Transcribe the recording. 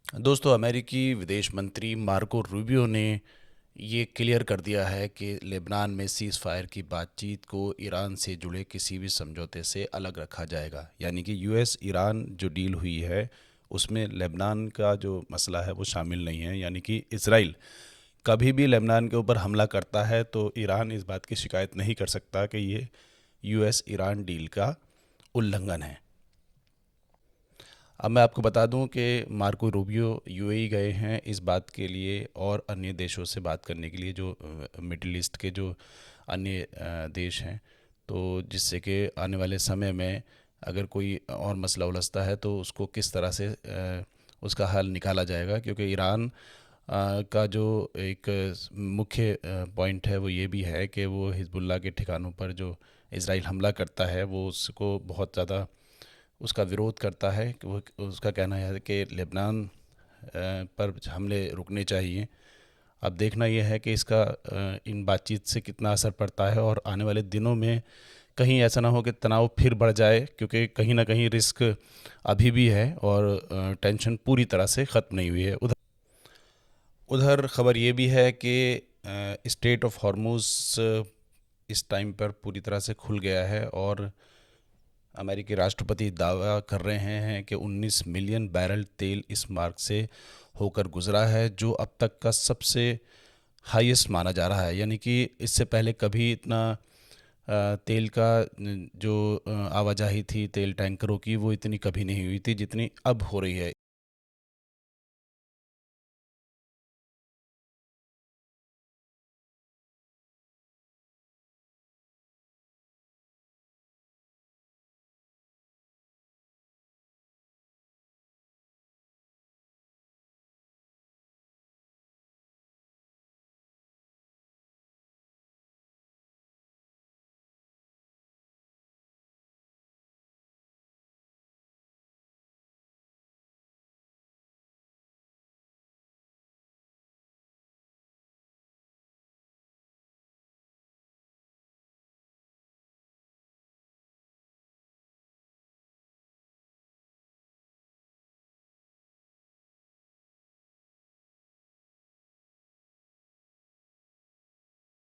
दोस्तों, अमेरिकी विदेश मंत्री मार्को रूबियो ने ये क्लियर कर दिया है कि लेबनान में सीज़ फायर की बातचीत को ईरान से जुड़े किसी भी समझौते से अलग रखा जाएगा। यानी कि यूएस ईरान जो डील हुई है उसमें लेबनान का जो मसला है वो शामिल नहीं है। यानी कि इसराइल कभी भी लेबनान के ऊपर हमला करता है तो ईरान इस बात की शिकायत नहीं कर सकता कि ये यूएस ईरान डील का उल्लंघन है। अब मैं आपको बता दूं कि मार्को रूबियो यूएई गए हैं इस बात के लिए और अन्य देशों से बात करने के लिए, जो मिडिल ईस्ट के जो अन्य देश हैं, तो जिससे कि आने वाले समय में अगर कोई और मसला उलझता है तो उसको किस तरह से उसका हल निकाला जाएगा। क्योंकि ईरान का जो एक मुख्य पॉइंट है वो ये भी है कि वो हिजबुल्लाह के ठिकानों पर जो इसराइल हमला करता है वो उसको बहुत ज़्यादा उसका विरोध करता है। कि वो उसका कहना है कि लेबनान पर हमले रुकने चाहिए। अब देखना यह है कि इसका इन बातचीत से कितना असर पड़ता है और आने वाले दिनों में कहीं ऐसा ना हो कि तनाव फिर बढ़ जाए, क्योंकि कहीं ना कहीं रिस्क अभी भी है और टेंशन पूरी तरह से ख़त्म नहीं हुई है। उधर उधर ख़बर ये भी है कि स्टेट ऑफ हॉर्मुज़ इस टाइम पर पूरी तरह से खुल गया है और अमेरिकी राष्ट्रपति दावा कर रहे हैं कि 19 मिलियन बैरल तेल इस मार्ग से होकर गुजरा है, जो अब तक का सबसे हाईएस्ट माना जा रहा है। यानी कि इससे पहले कभी इतना तेल का जो आवाजाही थी तेल टैंकरों की वो इतनी कभी नहीं हुई थी जितनी अब हो रही है।